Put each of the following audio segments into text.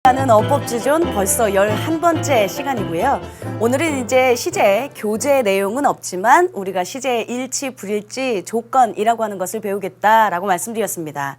하는 어법지존 벌써 11번째 시간이고요. 오늘은 이제 시제, 교재 내용은 없지만 우리가 시제의 일치, 불일치, 조건이라고 하는 것을 배우겠다라고 말씀드렸습니다.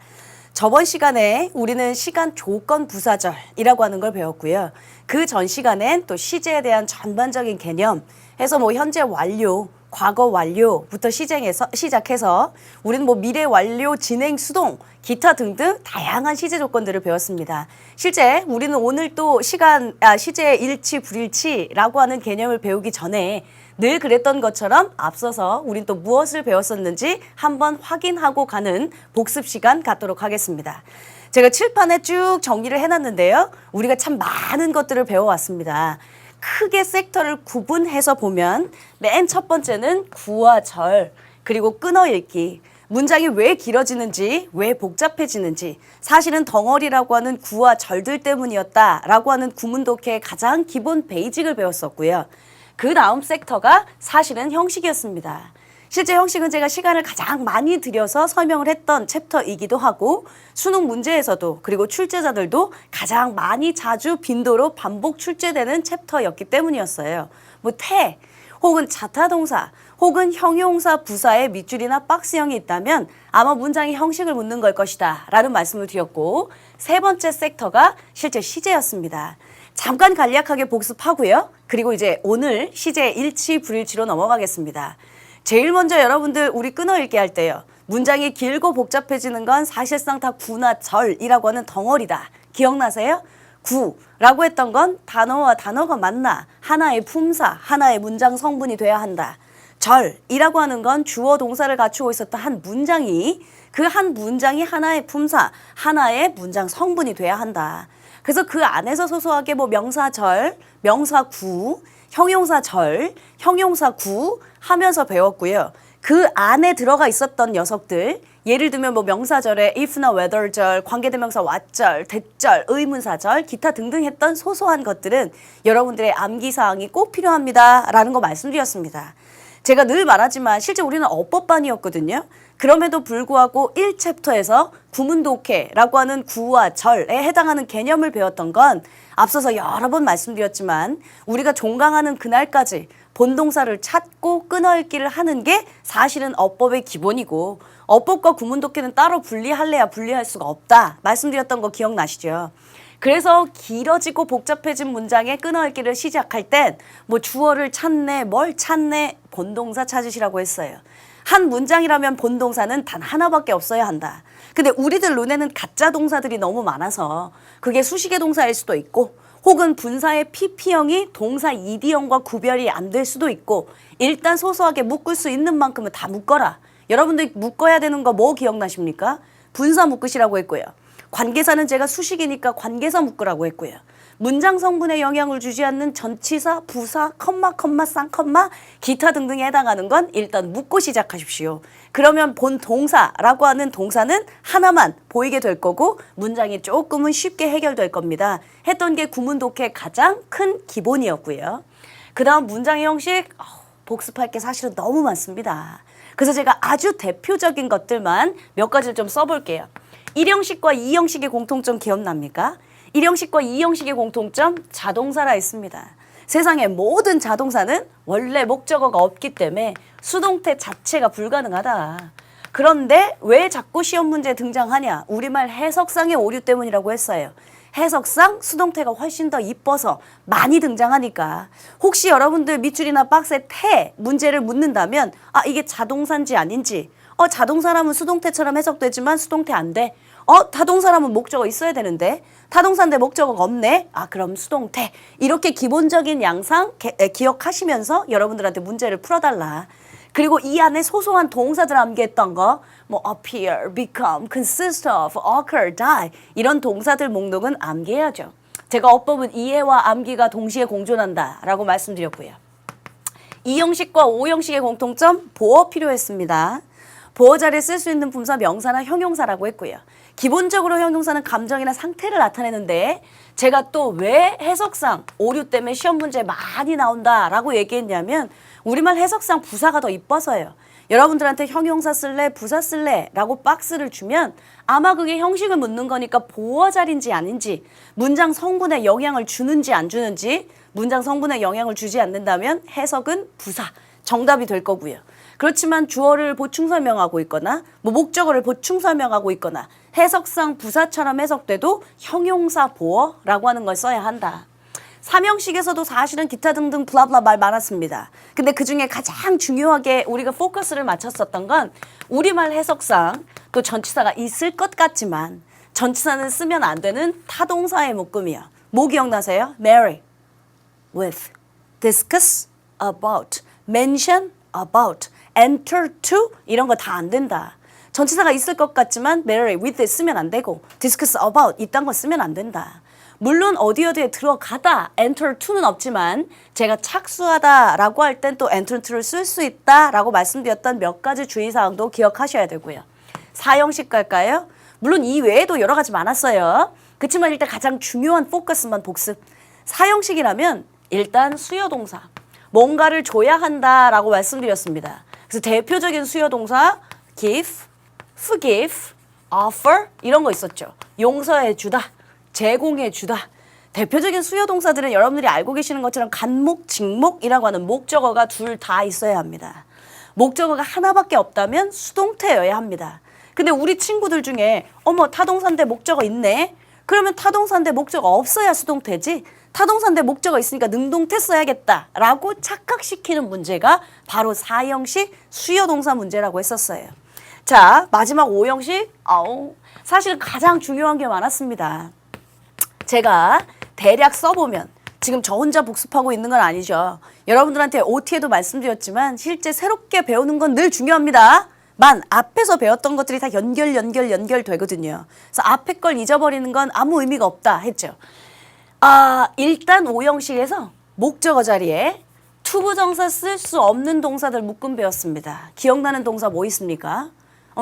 저번 시간에 우리는 시간 조건 부사절이라고 하는 걸 배웠고요. 그 전 시간엔 또 시제에 대한 전반적인 개념 해서 뭐 현재 완료, 과거 완료부터 시작해서 우리는 뭐 미래 완료, 진행, 수동, 기타 등등 다양한 시제 조건들을 배웠습니다. 실제 우리는 오늘 또 시제의 일치, 불일치라고 하는 개념을 배우기 전에 늘 그랬던 것처럼 앞서서 우린 또 무엇을 배웠었는지 한번 확인하고 가는 복습 시간 갖도록 하겠습니다. 제가 칠판에 쭉 정리를 해놨는데요. 우리가 참 많은 것들을 배워왔습니다. 크게 섹터를 구분해서 보면 맨 첫 번째는 구와 절, 그리고 끊어읽기. 문장이 왜 길어지는지, 왜 복잡해지는지, 사실은 덩어리라고 하는 구와 절들 때문이었다라고 하는 구문독해의 가장 기본 베이직을 배웠었고요. 그 다음 섹터가 사실은 형식이었습니다. 실제 형식은 제가 시간을 가장 많이 들여서 설명을 했던 챕터이기도 하고 수능 문제에서도 그리고 출제자들도 가장 많이 자주 빈도로 반복 출제되는 챕터였기 때문이었어요. 뭐 태, 혹은 자타동사, 혹은 형용사 부사의 밑줄이나 박스형이 있다면 아마 문장의 형식을 묻는 걸 것이다 라는 말씀을 드렸고 세 번째 섹터가 실제 시제였습니다. 잠깐 간략하게 복습하고요. 그리고 이제 오늘 시제의 일치, 불일치로 넘어가겠습니다. 제일 먼저 여러분들 우리 끊어읽기 할 때요. 문장이 길고 복잡해지는 건 사실상 다 구나 절이라고 하는 덩어리다. 기억나세요? 구라고 했던 건 단어와 단어가 만나 하나의 품사, 하나의 문장 성분이 돼야 한다. 절이라고 하는 건 주어 동사를 갖추고 있었던 한 문장이 그 한 문장이 하나의 품사, 하나의 문장 성분이 돼야 한다. 그래서 그 안에서 소소하게 뭐 명사절, 명사구, 형용사절, 형용사구 하면서 배웠고요. 그 안에 들어가 있었던 녀석들, 예를 들면 뭐 명사절에 if나 whether절, 관계대명사 what절, 대절, 의문사절, 기타 등등 했던 소소한 것들은 여러분들의 암기사항이 꼭 필요합니다 라는 거 말씀드렸습니다. 제가 늘 말하지만 실제 우리는 어법반이었거든요. 그럼에도 불구하고 1챕터에서 구문독해라고 하는 구와 절에 해당하는 개념을 배웠던 건 앞서서 여러 번 말씀드렸지만 우리가 종강하는 그날까지 본동사를 찾고 끊어읽기를 하는 게 사실은 어법의 기본이고 어법과 구문독해는 따로 분리할래야 분리할 수가 없다 말씀드렸던 거 기억나시죠? 그래서 길어지고 복잡해진 문장의 끊어읽기를 시작할 땐 뭐 주어를 찾네, 뭘 찾네, 본동사 찾으시라고 했어요. 한 문장이라면 본동사는 단 하나밖에 없어야 한다. 근데 우리들 눈에는 가짜 동사들이 너무 많아서 그게 수식의 동사일 수도 있고 혹은 분사의 PP형이 동사 ED형과 구별이 안 될 수도 있고 일단 소소하게 묶을 수 있는 만큼은 다 묶어라. 여러분들 묶어야 되는 거 뭐 기억나십니까? 분사 묶으시라고 했고요. 관계사는 제가 수식이니까 관계사 묶으라고 했고요. 문장 성분에 영향을 주지 않는 전치사, 부사, 컴마, 쌍컴마, 기타 등등에 해당하는 건 일단 묶고 시작하십시오. 그러면 본 동사라고 하는 동사는 하나만 보이게 될 거고 문장이 조금은 쉽게 해결될 겁니다. 했던 게 구문독해의 가장 큰 기본이었고요. 그 다음 문장의 형식, 복습할 게 사실은 너무 많습니다. 그래서 제가 아주 대표적인 것들만 몇 가지를 좀 써볼게요. 1형식과 2형식의 공통점 기억납니까? 1형식과 2형식의 공통점 자동사라 했습니다. 세상의 모든 자동사는 원래 목적어가 없기 때문에 수동태 자체가 불가능하다. 그런데 왜 자꾸 시험 문제에 등장하냐? 우리말 해석상의 오류 때문이라고 했어요. 해석상 수동태가 훨씬 더 이뻐서 많이 등장하니까 혹시 여러분들 밑줄이나 박스에 태 문제를 묻는다면 이게 자동사인지 아닌지 자동사라면 수동태처럼 해석되지만 수동태 안 돼. 타동사라면 목적어 있어야 되는데 타동사인데 목적어가 없네. 그럼 수동태. 이렇게 기본적인 양상 기억하시면서 여러분들한테 문제를 풀어달라. 그리고 이 안에 소소한 동사들 암기했던 거 뭐 appear, become, consist of, occur, die 이런 동사들 목록은 암기해야죠. 제가 어법은 이해와 암기가 동시에 공존한다 라고 말씀드렸고요. 2형식과 5형식의 공통점 보어 필요했습니다. 보어 자리에 쓸 수 있는 품사 명사나 형용사라고 했고요. 기본적으로 형용사는 감정이나 상태를 나타내는데 제가 또 왜 해석상 오류 때문에 시험 문제 많이 나온다라고 얘기했냐면 우리말 해석상 부사가 더 이뻐서요. 여러분들한테 형용사 쓸래, 부사 쓸래 라고 박스를 주면 아마 그게 형식을 묻는 거니까 보어 자리인지 아닌지, 문장 성분에 영향을 주는지 안 주는지, 문장 성분에 영향을 주지 않는다면 해석은 부사, 정답이 될 거고요. 그렇지만 주어를 보충 설명하고 있거나 목적어를 보충 설명하고 있거나 해석상 부사처럼 해석돼도 형용사 보어라고 하는 걸 써야 한다. 삼형식에서도 사실은 기타 등등 블라블라 말 많았습니다. 근데 그중에 가장 중요하게 우리가 포커스를 맞췄었던 건 우리말 해석상 또 전치사가 있을 것 같지만 전치사는 쓰면 안 되는 타동사의 묶음이요. 뭐 기억나세요? marry, with, discuss, about, mention, about, enter to 이런 거 다 안 된다. 전치사가 있을 것 같지만 marry, with 쓰면 안 되고 discuss, about 이딴 거 쓰면 안 된다. 물론 어디에 들어가다 enter to는 없지만 제가 착수하다라고 할 땐 또 enter to를 쓸 수 있다라고 말씀드렸던 몇 가지 주의사항도 기억하셔야 되고요. 사형식 갈까요? 물론 이 외에도 여러 가지 많았어요. 그렇지만 일단 가장 중요한 포커스만 복습. 사형식이라면 일단 수요동사. 뭔가를 줘야 한다라고 말씀드렸습니다. 그래서 대표적인 수요동사 give, forgive, offer 이런 거 있었죠. 용서해 주다. 제공해 주다. 대표적인 수요 동사들은 여러분들이 알고 계시는 것처럼 간목, 직목이라고 하는 목적어가 둘 다 있어야 합니다. 목적어가 하나밖에 없다면 수동태여야 합니다. 근데 우리 친구들 중에 어머 타동사인데 목적어 있네. 그러면 타동사인데 목적어 없어야 수동태지. 타동사인데 목적어 있으니까 능동태 써야겠다라고 착각시키는 문제가 바로 4형식 수요 동사 문제라고 했었어요. 자, 마지막 5형식. 사실 가장 중요한 게 많았습니다. 제가 대략 써보면 지금 저 혼자 복습하고 있는 건 아니죠. 여러분들한테 OT에도 말씀드렸지만 실제 새롭게 배우는 건 늘 중요합니다. 만 앞에서 배웠던 것들이 다 연결되거든요. 그래서 앞에 걸 잊어버리는 건 아무 의미가 없다 했죠. 일단 5형식에서 목적어 자리에 투부정사 쓸 수 없는 동사들 묶음 배웠습니다. 기억나는 동사 뭐 있습니까?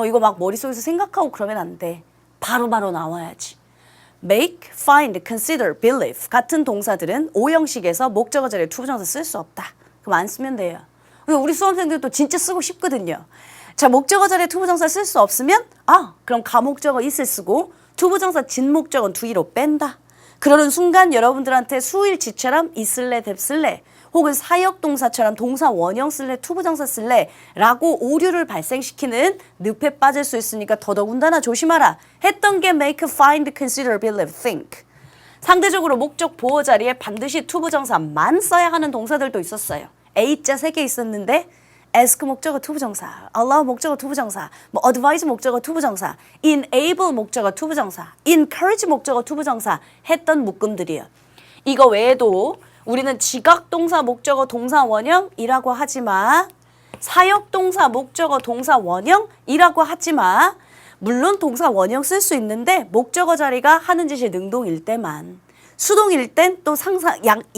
이거 막 머릿속에서 생각하고 그러면 안 돼. 바로바로 나와야지. make, find, consider, believe 같은 동사들은 5형식에서 목적어 자리에 투부정사 쓸 수 없다. 그럼 안 쓰면 돼요. 우리 수험생들도 진짜 쓰고 싶거든요. 자, 목적어 자리에 투부정사 쓸 수 없으면 그럼 가목적어 있을 쓰고 투부정사 진목적어는 뒤로 뺀다. 그러는 순간 여러분들한테 수일치처럼 있을래, 뎁쓸래 혹은 사역동사처럼 동사 원형 쓸래, 투부정사 쓸래 라고 오류를 발생시키는 늪에 빠질 수 있으니까 더더군다나 조심하라 했던 게 make, find, consider, believe, think. 상대적으로 목적 보호 자리에 반드시 투부정사만 써야 하는 동사들도 있었어요. A자 3개 있었는데 ask 목적어 투부정사, allow 목적어 투부정사, advise 목적어 투부정사, enable 목적어 투부정사, encourage 목적어 투부정사 했던 묶음들이에요. 이거 외에도 우리는 지각동사 목적어 동사 원형이라고 하지 마. 사역동사 목적어 동사 원형이라고 하지 마. 물론 동사 원형 쓸 수 있는데 목적어 자리가 하는 짓이 능동일 때만. 수동일 땐 또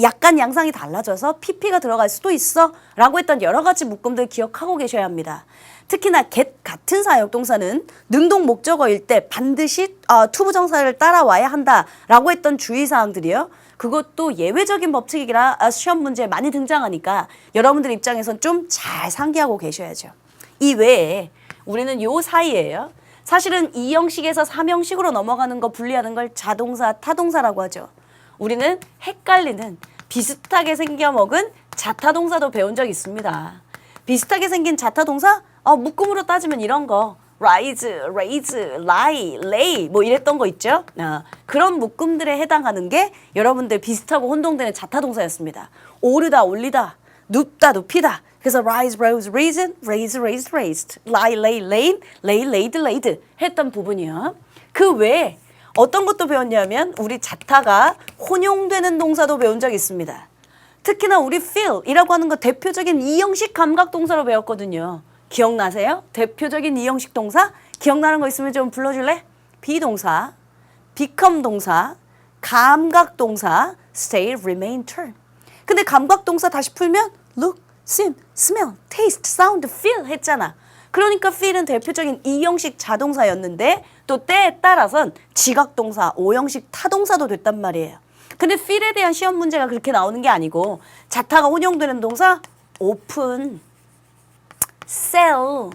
약간 양상이 달라져서 PP가 들어갈 수도 있어 라고 했던 여러 가지 묶음들 기억하고 계셔야 합니다. 특히나 get 같은 사역동사는 능동 목적어일 때 반드시 투부정사를 따라와야 한다라고 했던 주의사항들이요. 그것도 예외적인 법칙이라 시험 문제에 많이 등장하니까 여러분들 입장에선 좀 잘 상기하고 계셔야죠. 이 외에 우리는 요 사이에요. 사실은 2형식에서 3형식으로 넘어가는 거 분리하는 걸 자동사, 타동사라고 하죠. 우리는 헷갈리는 비슷하게 생겨먹은 자타동사도 배운 적 있습니다. 비슷하게 생긴 자타동사? 묶음으로 따지면 이런 거. rise, raise, lie, lay 뭐 이랬던 거 있죠? 그런 묶음들에 해당하는 게 여러분들 비슷하고 혼동되는 자타동사였습니다. 오르다, 올리다, 눕다, 눕히다. 그래서 rise, rose, risen, raise, raised, raised, lie, lay, lain, lay, laid, laid 했던 부분이요. 그 외에 어떤 것도 배웠냐면 우리 자타가 혼용되는 동사도 배운 적이 있습니다. 특히나 우리 feel이라고 하는 거 대표적인 2형식 감각 동사로 배웠거든요. 기억나세요? 대표적인 2형식 동사? 기억나는 거 있으면 좀 불러줄래? 비동사, become 동사, 감각 동사, stay, remain, turn. 근데 감각 동사 다시 풀면 look, see, smell, taste, sound, feel 했잖아. 그러니까 feel은 대표적인 2형식 자동사였는데 또 때에 따라선 지각동사, 5형식 타동사도 됐단 말이에요. 근데 feel에 대한 시험 문제가 그렇게 나오는 게 아니고 자타가 혼용되는 동사 open, sell,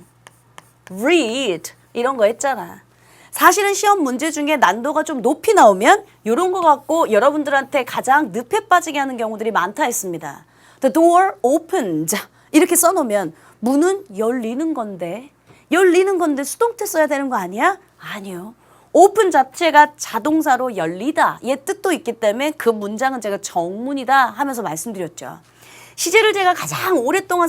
read 이런 거 했잖아. 사실은 시험 문제 중에 난도가 좀 높이 나오면 이런 거 갖고 여러분들한테 가장 늪에 빠지게 하는 경우들이 많다 했습니다. The door opened 이렇게 써놓으면 문은 열리는 건데 수동태 써야 되는 거 아니야? 아니요. 오픈 자체가 자동사로 열리다 얘 뜻도 있기 때문에 그 문장은 제가 정문이다 하면서 말씀드렸죠. 시제를 제가 가장 오랫동안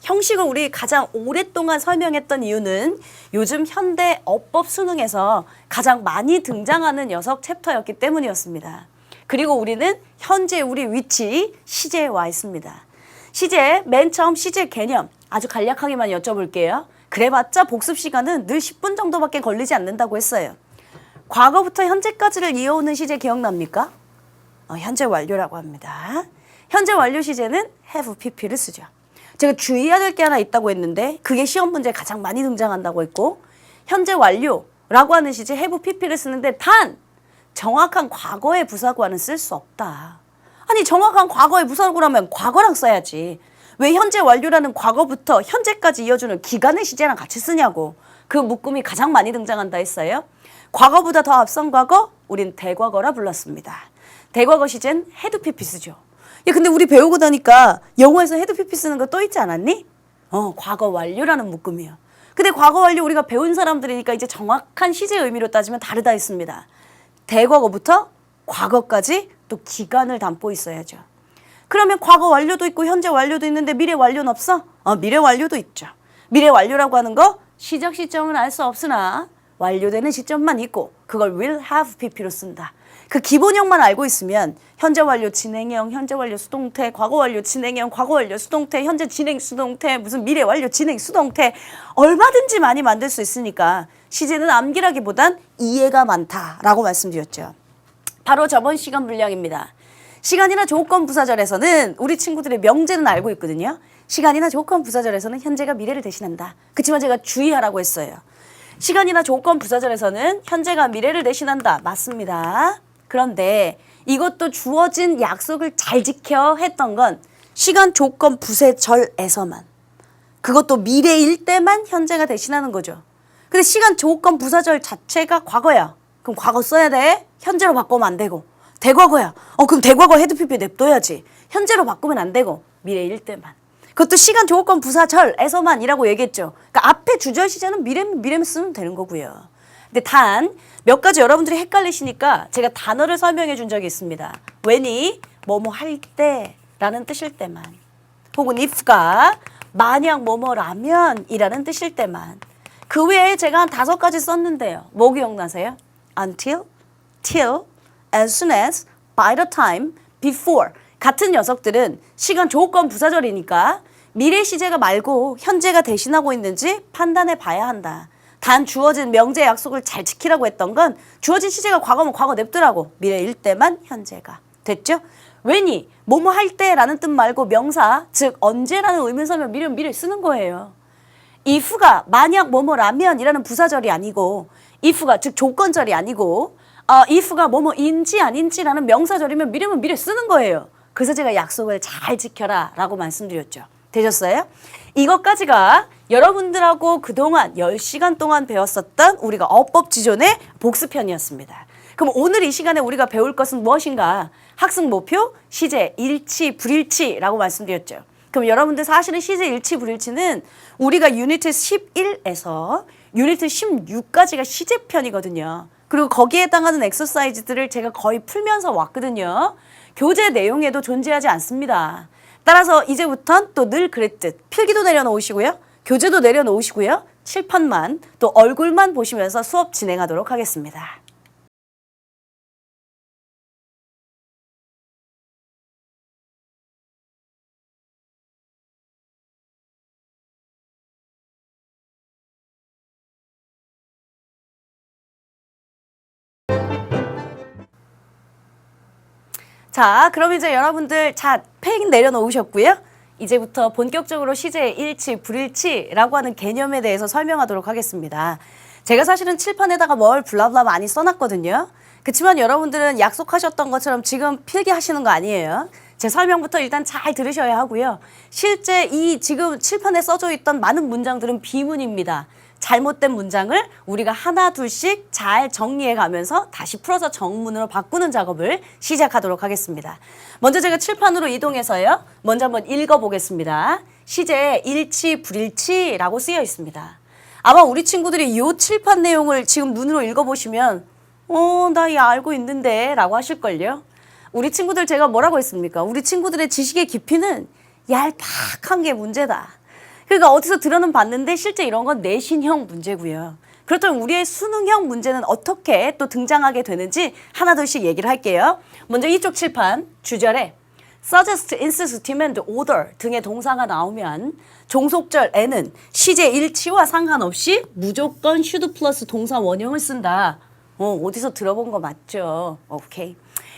형식을 우리 가장 오랫동안 설명했던 이유는 요즘 현대 어법 수능에서 가장 많이 등장하는 녀석 챕터였기 때문이었습니다. 그리고 우리는 현재 우리 위치 시제에 와 있습니다. 시제, 맨 처음 시제 개념 아주 간략하게만 여쭤볼게요. 그래봤자 복습 시간은 늘 10분 정도밖에 걸리지 않는다고 했어요. 과거부터 현재까지를 이어오는 시제 기억납니까? 현재 완료라고 합니다. 현재 완료 시제는 have pp를 쓰죠. 제가 주의해야 될 게 하나 있다고 했는데 그게 시험 문제에 가장 많이 등장한다고 했고 현재 완료라고 하는 시제 have pp를 쓰는데 단 정확한 과거의 부사구와는 쓸 수 없다. 아니 정확한 과거의 부사구라면 과거랑 써야지. 왜 현재 완료라는 과거부터 현재까지 이어주는 기간의 시제랑 같이 쓰냐고. 그 묶음이 가장 많이 등장한다 했어요. 과거보다 더 앞선 과거 우린 대과거라 불렀습니다. 대과거 시제는 had pp 쓰죠. 야, 근데 우리 배우고 나니까 영어에서 had pp 쓰는 거 또 있지 않았니? 과거 완료라는 묶음이에요. 근데 과거 완료 우리가 배운 사람들이니까 이제 정확한 시제 의미로 따지면 다르다 했습니다. 대과거부터 과거까지 또 기간을 담고 있어야죠. 그러면 과거 완료도 있고 현재 완료도 있는데 미래 완료는 없어? 미래 완료도 있죠. 미래 완료라고 하는 거 시작 시점은 알 수 없으나 완료되는 시점만 있고 그걸 will have pp로 쓴다. 그 기본형만 알고 있으면 현재 완료 진행형, 현재 완료 수동태, 과거 완료 진행형, 과거 완료 수동태, 현재 진행 수동태, 무슨 미래 완료 진행 수동태 얼마든지 많이 만들 수 있으니까 시제는 암기라기보단 이해가 많다라고 말씀드렸죠. 바로 저번 시간 분량입니다. 시간이나 조건 부사절에서는 우리 친구들의 명제는 알고 있거든요. 시간이나 조건 부사절에서는 현재가 미래를 대신한다. 그렇지만 제가 주의하라고 했어요. 시간이나 조건 부사절에서는 현재가 미래를 대신한다. 맞습니다. 그런데 이것도 주어진 약속을 잘 지켜 했던 건 시간 조건 부사절에서만. 그것도 미래일 때만 현재가 대신하는 거죠. 근데 시간 조건 부사절 자체가 과거야. 그럼 과거 써야 돼. 현재로 바꾸면 안 되고. 대과거야. 그럼 대과거 헤드 pp 냅둬야지. 현재로 바꾸면 안 되고 미래일 때만. 그것도 시간 조건 부사절에서만이라고 얘기했죠. 그러니까 앞에 주절 시제는 미래면 쓰면 되는 거고요. 근데 단 몇 가지 여러분들이 헷갈리시니까 제가 단어를 설명해 준 적이 있습니다. when이 뭐뭐 할 때라는 뜻일 때만. 혹은 if가 만약 뭐뭐라면 이라는 뜻일 때만. 그 외에 제가 한 5가지 썼는데요. 뭐 기억나세요? until, till, as soon as, by the time, before 같은 녀석들은 시간 조건 부사절이니까 미래 시제가 말고 현재가 대신하고 있는지 판단해 봐야 한다. 단 주어진 명제 약속을 잘 지키라고 했던 건 주어진 시제가 과거면 과거 냅두라고 미래일 때만 현재가. 됐죠? when이 뭐뭐 할 때라는 뜻 말고 명사 즉 언제라는 의문사면 미래 쓰는 거예요. if가 만약 뭐뭐라면 이라는 부사절이 아니고 if가 즉 조건절이 아니고 if가 뭐뭐인지 아닌지라는 명사절이면 미래면 미래 쓰는 거예요. 그래서 제가 약속을 잘 지켜라 라고 말씀드렸죠. 되셨어요? 이것까지가 여러분들하고 그동안 10시간 동안 배웠었던 우리가 어법지존의 복습편이었습니다. 그럼 오늘 이 시간에 우리가 배울 것은 무엇인가? 학습 목표, 시제, 일치, 불일치라고 말씀드렸죠. 그럼 여러분들 사실은 시제, 일치, 불일치는 우리가 유니트 11에서 유니트 16까지가 시제편이거든요. 그리고 거기에 해당하는 엑서사이즈들을 제가 거의 풀면서 왔거든요. 교재 내용에도 존재하지 않습니다. 따라서 이제부턴 또 늘 그랬듯 필기도 내려놓으시고요. 교재도 내려놓으시고요. 칠판만 또 얼굴만 보시면서 수업 진행하도록 하겠습니다. 자, 그럼 이제 여러분들 팩 내려놓으셨고요. 이제부터 본격적으로 시제의 일치, 불일치라고 하는 개념에 대해서 설명하도록 하겠습니다. 제가 사실은 칠판에다가 뭘 블라블라 많이 써놨거든요. 그렇지만 여러분들은 약속하셨던 것처럼 지금 필기하시는 거 아니에요. 제 설명부터 일단 잘 들으셔야 하고요. 실제 이 지금 칠판에 써져 있던 많은 문장들은 비문입니다. 잘못된 문장을 우리가 하나 둘씩 잘 정리해 가면서 다시 풀어서 정문으로 바꾸는 작업을 시작하도록 하겠습니다. 먼저 제가 칠판으로 이동해서요. 먼저 한번 읽어보겠습니다. 시제에 일치, 불일치라고 쓰여 있습니다. 아마 우리 친구들이 이 칠판 내용을 지금 눈으로 읽어보시면 나 이 알고 있는데 라고 하실걸요. 우리 친구들 제가 뭐라고 했습니까? 우리 친구들의 지식의 깊이는 얄팍한 게 문제다. 그러니까 어디서 들어는 봤는데 실제 이런 건 내신형 문제고요. 그렇다면 우리의 수능형 문제는 어떻게 또 등장하게 되는지 하나둘씩 얘기를 할게요. 먼저 이쪽 칠판 주절에 suggest, insist, demand, order 등의 동사가 나오면 종속절 N은 시제 일치와 상관없이 무조건 should 플러스 동사 원형을 쓴다. 어디서 들어본 거 맞죠? 오케이.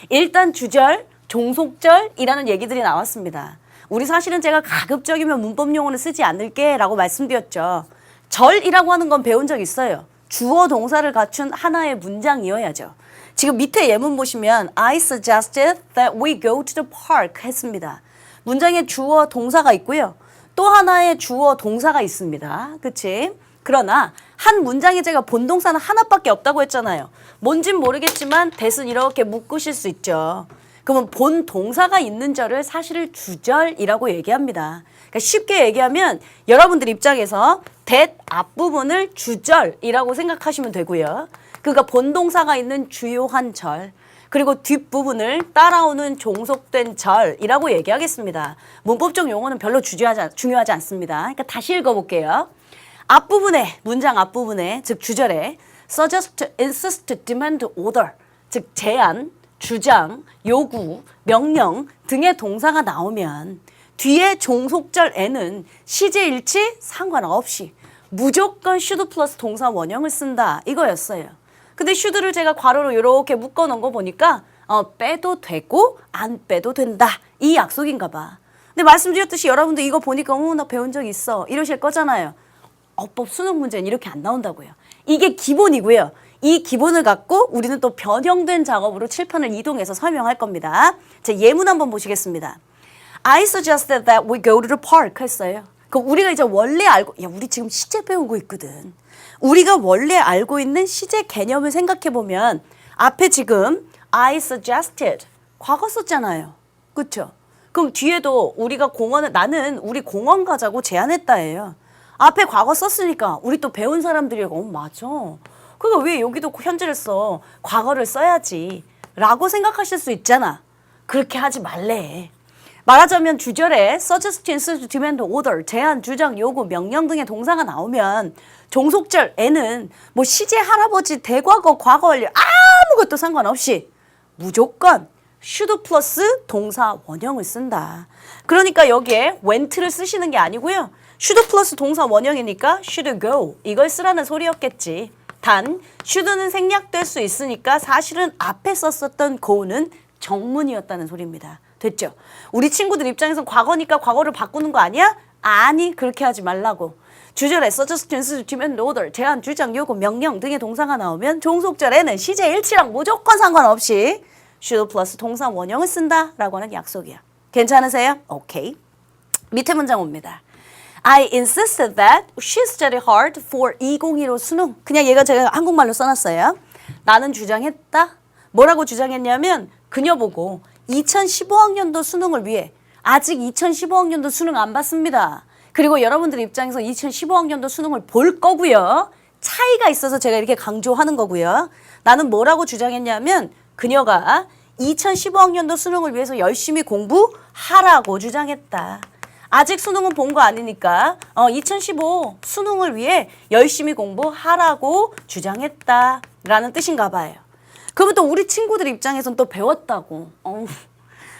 일단 주절, 종속절이라는 얘기들이 나왔습니다. 우리 사실은 제가 가급적이면 문법 용어는 쓰지 않을게 라고 말씀드렸죠. 절이라고 하는 건 배운 적 있어요. 주어 동사를 갖춘 하나의 문장이어야죠. 지금 밑에 예문 보시면 I suggested that we go to the park 했습니다. 문장에 주어 동사가 있고요. 또 하나의 주어 동사가 있습니다. 그치? 그러나 한 문장에 제가 본동사는 하나밖에 없다고 했잖아요. 뭔진 모르겠지만 대신 이렇게 묶으실 수 있죠. 그러면 본 동사가 있는 절을 사실 주절이라고 얘기합니다. 그러니까 쉽게 얘기하면 여러분들 입장에서 that 앞부분을 주절이라고 생각하시면 되고요. 그러니까 본 동사가 있는 주요한 절, 그리고 뒷부분을 따라오는 종속된 절이라고 얘기하겠습니다. 문법적 용어는 별로 중요하지 않습니다. 그러니까 다시 읽어볼게요. 앞부분에, 문장 앞부분에, 즉 주절에 suggest, insist, demand, order, 즉 제안, 주장, 요구, 명령 등의 동사가 나오면 뒤에 종속절 N은 시제일치 상관없이 무조건 should 플러스 동사 원형을 쓴다 이거였어요. 근데 should를 제가 괄호로 이렇게 묶어놓은 거 보니까 빼도 되고 안 빼도 된다 이 약속인가 봐. 근데 말씀드렸듯이 여러분들 이거 보니까 나 배운 적 있어 이러실 거잖아요. 어법 수능 문제는 이렇게 안 나온다고요. 이게 기본이고요. 이 기본을 갖고 우리는 또 변형된 작업으로 칠판을 이동해서 설명할 겁니다. 자, 예문 한번 보시겠습니다. I suggested that we go to the park 했어요. 그럼 우리가 이제 원래 알고, 우리 지금 시제 배우고 있거든. 우리가 원래 알고 있는 시제 개념을 생각해보면 앞에 지금 I suggested 과거 썼잖아요. 그쵸? 그럼 뒤에도 우리가 나는 우리 공원 가자고 제안했다예요. 앞에 과거 썼으니까 우리 또 배운 사람들이고 맞아. 그러니까 왜 여기도 현재를 써? 과거를 써야지 라고 생각하실 수 있잖아. 그렇게 하지 말래. 말하자면 주절에 suggest, insist, demand, order, 제안, 주장, 요구, 명령 등의 동사가 나오면 종속절 N은 뭐 시제, 할아버지, 대과거, 과거 완료 아무것도 상관없이 무조건 should 플러스 동사 원형을 쓴다. 그러니까 여기에 went를 쓰시는 게 아니고요. should 플러스 동사 원형이니까 should go 이걸 쓰라는 소리였겠지. 단 should는 생략될 수 있으니까 사실은 앞에 썼었던 go는 정문이었다는 소리입니다. 됐죠? 우리 친구들 입장에선 과거니까 과거를 바꾸는 거 아니야? 아니 그렇게 하지 말라고. 주절에 suggest, insist, demand, order, 제안, 주장, 요구, 명령 등의 동사가 나오면 종속절에는 시제 일치랑 무조건 상관없이 should 플러스 동사 원형을 쓴다라고 하는 약속이야. 괜찮으세요? 오케이. 밑에 문장 옵니다. I insisted that she study hard for 2015 수능. 그냥 얘가 제가 한국말로 써놨어요. 나는 주장했다. 뭐라고 주장했냐면 그녀 보고 2015학년도 수능을 위해 아직 2015학년도 수능 안 봤습니다. 그리고 여러분들 입장에서 2015학년도 수능을 볼 거고요. 차이가 있어서 제가 이렇게 강조하는 거고요. 나는 뭐라고 주장했냐면 그녀가 2015학년도 수능을 위해서 열심히 공부하라고 주장했다. 아직 수능은 본 거 아니니까 2015 수능을 위해 열심히 공부하라고 주장했다라는 뜻인가 봐요. 그러면 또 우리 친구들 입장에선 또 배웠다고.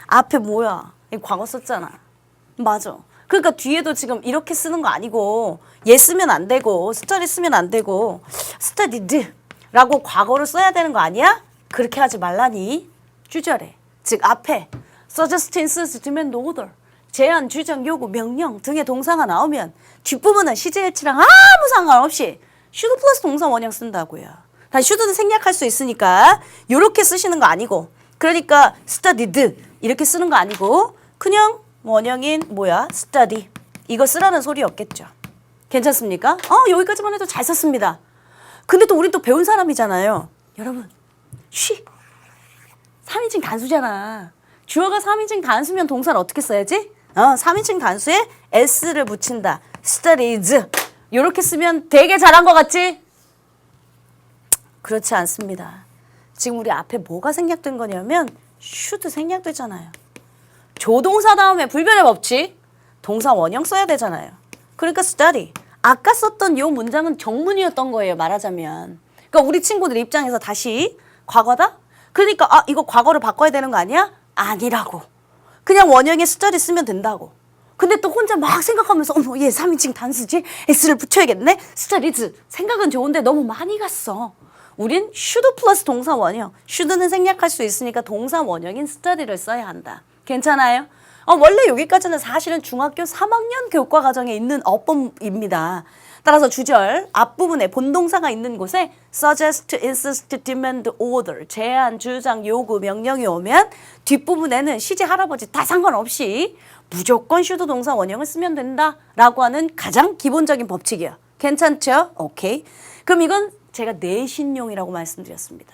앞에 뭐야? 과거 썼잖아. 맞아. 그러니까 뒤에도 지금 이렇게 쓰는 거 아니고 얘 쓰면 안 되고 study 쓰면 안 되고 studied라고 과거를 써야 되는 거 아니야? 그렇게 하지 말라니. 주절에 즉 앞에 suggest, insist, demand, order 제안, 주장, 요구, 명령 등의 동사가 나오면 뒷부분은 시제일치랑 아무 상관없이 should 플러스 동사 원형 쓴다고요. 단 should는 생략할 수 있으니까 이렇게 쓰시는 거 아니고 그러니까 studied 이렇게 쓰는 거 아니고 그냥 원형인 뭐야? study. 이거 쓰라는 소리였겠죠. 괜찮습니까? 여기까지만 해도 잘 썼습니다. 근데 또 우린 또 배운 사람이잖아요. 여러분, 3인칭 단수잖아. 주어가 3인칭 단수면 동사를 어떻게 써야지? 3인칭 단수에 s를 붙인다. studies. 이렇게 쓰면 되게 잘한 것 같지? 그렇지 않습니다. 지금 우리 앞에 뭐가 생략된 거냐면 should 생략되잖아요. 조동사 다음에 불변의 법칙, 동사 원형 써야 되잖아요. 그러니까 study. 아까 썼던 이 문장은 정문이었던 거예요. 말하자면. 그러니까 우리 친구들 입장에서 다시 과거다? 그러니까 이거 과거를 바꿔야 되는 거 아니야? 아니라고. 그냥 원형에 study 쓰면 된다고. 근데 또 혼자 막 생각하면서 어머 얘 3인칭 단수지? s를 붙여야겠네? studies. 생각은 좋은데 너무 많이 갔어. 우린 should 플러스 동사 원형. should는 생략할 수 있으니까 동사 원형인 study를 써야 한다. 괜찮아요? 원래 여기까지는 사실은 중학교 3학년 교과 과정에 있는 어법입니다. 따라서 주절 앞부분에 본동사가 있는 곳에 suggest, insist, demand, order, 제안, 주장, 요구, 명령이 오면 뒷부분에는 시제 할아버지 다 상관없이 무조건 should 동사 원형을 쓰면 된다라고 하는 가장 기본적인 법칙이에요. 괜찮죠? 오케이. 그럼 이건 제가 내신용이라고 말씀드렸습니다.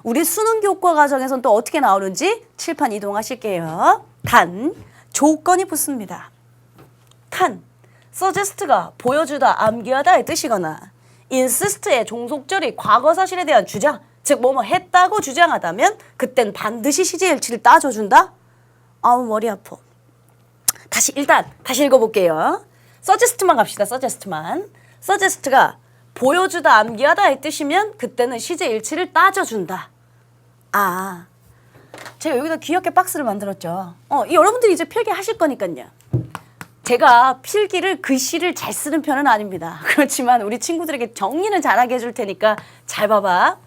우리 수능 교과 과정에서는 또 어떻게 나오는지 칠판 이동하실게요. 단, 조건이 붙습니다. 단, suggest가 보여주다, 암기하다의 뜻이거나 insist의 종속절이 과거 사실에 대한 주장, 즉 뭐뭐 했다고 주장하다면 그땐 반드시 시제 일치를 따져준다? 머리 아파. 다시 읽어볼게요. suggest만 갑시다. suggest만. suggest가 보여주다, 암기하다의 뜻이면 그때는 시제 일치를 따져준다. 제가 여기다 귀엽게 박스를 만들었죠. 여러분들이 이제 필기하실 거니까요. 제가 필기를 글씨를 잘 쓰는 편은 아닙니다. 그렇지만 우리 친구들에게 정리는 잘하게 해줄 테니까 잘 봐봐.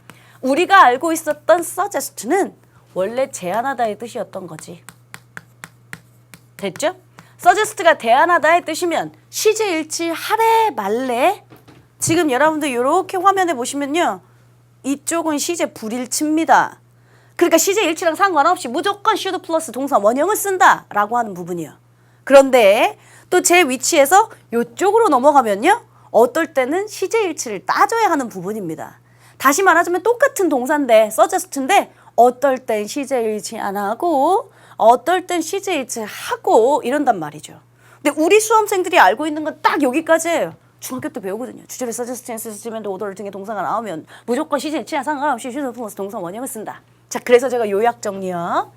우리가 알고 있었던 suggest는 원래 제안하다의 뜻이었던 거지. 됐죠? suggest가 대안하다의 뜻이면 시제일치 하래 말래. 지금 여러분들 이렇게 화면에 보시면요. 이쪽은 시제 불일치입니다. 그러니까 시제 일치랑 상관없이 무조건 should 플러스 동사 원형을 쓴다라고 하는 부분이요. 그런데 또 제 위치에서 이쪽으로 넘어가면요. 어떨 때는 시제 일치를 따져야 하는 부분입니다. 다시 말하자면 똑같은 동사인데 suggest인데 어떨 땐 시제 일치 안 하고 어떨 땐 시제 일치 하고 이런단 말이죠. 근데 우리 수험생들이 알고 있는 건 딱 여기까지예요. 중학교 때 배우거든요. 주절에 suggest, insist, demand, order 등의 동사가 나오면 무조건 시제 일치랑 상관없이 should 플러스 동사 원형을 쓴다. 자, 그래서 제가 요약 정리요.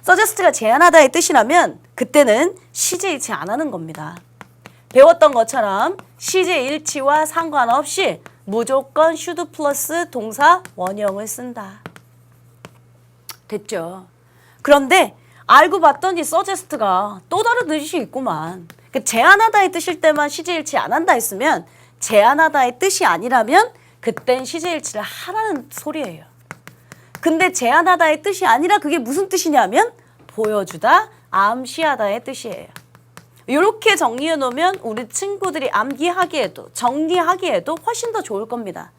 suggest가 제안하다의 뜻이라면 그때는 시제 일치 안 하는 겁니다. 배웠던 것처럼 시제 일치와 상관없이 무조건 should 플러스 동사 원형을 쓴다. 됐죠? 그런데 알고 봤더니 suggest가 또 다른 뜻이 있구만. 제안하다의 뜻일 때만 시제 일치 안 한다 했으면 제안하다의 뜻이 아니라면 그땐 시제 일치를 하라는 소리예요. 근데 제안하다의 뜻이 아니라 그게 무슨 뜻이냐면 보여주다, 암시하다의 뜻이에요. 이렇게 정리해 놓으면 우리 친구들이 암기하기에도 정리하기에도 훨씬 더 좋을 겁니다.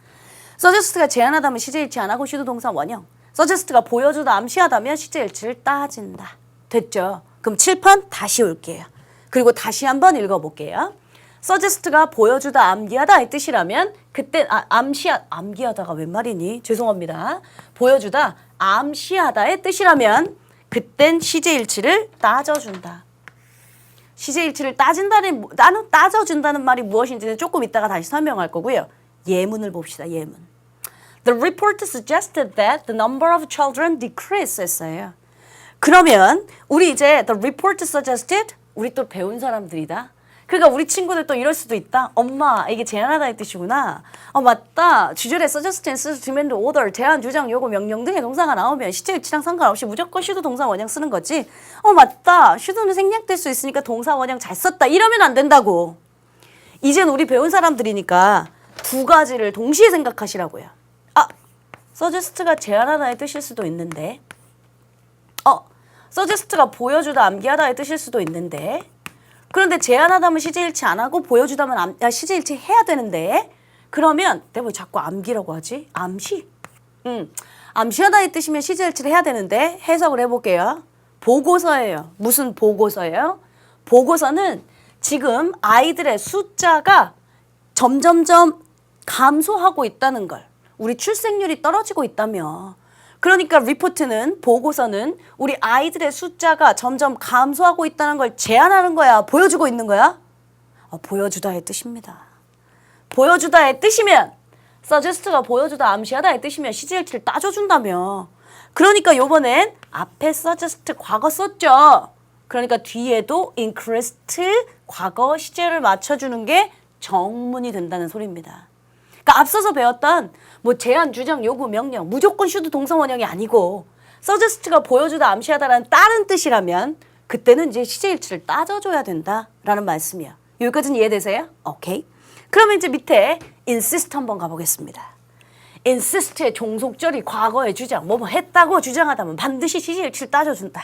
suggest가 제안하다면 시제일치 안 하고 should 동사 원형. suggest가 보여주다, 암시하다면 시제일치를 따진다. 됐죠? 그럼 칠판 다시 올게요. 그리고 다시 한번 읽어볼게요. suggest가 보여주다, 암기하다의 뜻이라면 그때 암기하다가 웬 말이니? 죄송합니다. 보여주다, 암시하다의 뜻이라면 그땐 시제일치를 따져준다. 시제일치를 따져준다는 말이 무엇인지는 조금 이따가 다시 설명할 거고요. 예문을 봅시다. 예문. The report suggested that the number of children decreased 했어요. 그러면 우리 이제 the report suggested 우리 또 배운 사람들이다. 그러니까 우리 친구들 또 이럴 수도 있다. 엄마 이게 제안하다의 뜻이구나. 맞다. 주절에 suggest, insist, demand, order, 제안, 주장, 요구, 명령 등의 동사가 나오면 시제일치랑 상관없이 무조건 should 동사 원형 쓰는 거지. 맞다. should는 생략될 수 있으니까 동사 원형 잘 썼다. 이러면 안 된다고. 이젠 우리 배운 사람들이니까 두 가지를 동시에 생각하시라고요. suggest가 제안하다의 뜻일 수도 있는데 suggest가 보여주다, 암기하다의 뜻일 수도 있는데 그런데 제안하다면 시제일치 안 하고 보여주다면 시제일치 해야 되는데 그러면 내가 왜 자꾸 암기라고 하지? 암시? 암시하다의 뜻이면 시제일치를 해야 되는데 해석을 해볼게요. 보고서예요. 무슨 보고서예요? 보고서는 지금 아이들의 숫자가 점점점 감소하고 있다는 걸. 우리 출생률이 떨어지고 있다며. 그러니까 리포트는, 보고서는 우리 아이들의 숫자가 점점 감소하고 있다는 걸 제안하는 거야? 보여주고 있는 거야? 보여주다의 뜻입니다. 보여주다의 뜻이면, suggest가 보여주다, 암시하다의 뜻이면 시제일치를 따져준다며. 그러니까 요번엔 앞에 suggest 과거 썼죠. 그러니까 뒤에도 increased 과거 시제를 맞춰주는 게 정문이 된다는 소리입니다. 그러니까 앞서서 배웠던 뭐 제안, 주장, 요구, 명령, 무조건 should 동사 원형이 아니고 suggest가 보여주다, 암시하다라는 다른 뜻이라면 그때는 이제 시제일치를 따져줘야 된다라는 말씀이야. 여기까지는 이해되세요? 오케이. 그러면 이제 밑에 insist 한번 가보겠습니다. insist의 종속절이 과거의 주장, 뭐뭐 했다고 주장하다면 반드시 시제일치를 따져준다.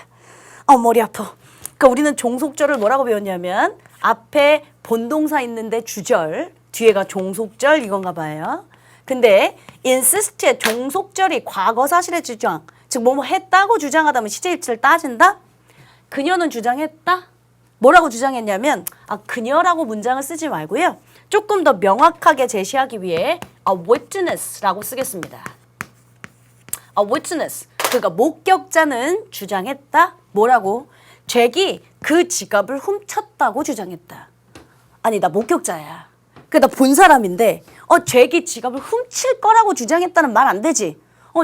머리 아파. 그러니까 우리는 종속절을 뭐라고 배웠냐면 앞에 본동사 있는데 주절, 뒤에가 종속절 이건가 봐요. 근데 insist의 종속절이 과거 사실의 주장, 즉 뭐뭐 했다고 주장하다면 시제일치를 따진다? 그녀는 주장했다? 뭐라고 주장했냐면 그녀라고 문장을 쓰지 말고요. 조금 더 명확하게 제시하기 위해 a witness라고 쓰겠습니다. a witness, 그러니까 목격자는 주장했다. 뭐라고? 잭이 그 지갑을 훔쳤다고 주장했다. 아니 나 목격자야. 나 본 사람인데 잭이 지갑을 훔칠 거라고 주장했다는 말 안 되지.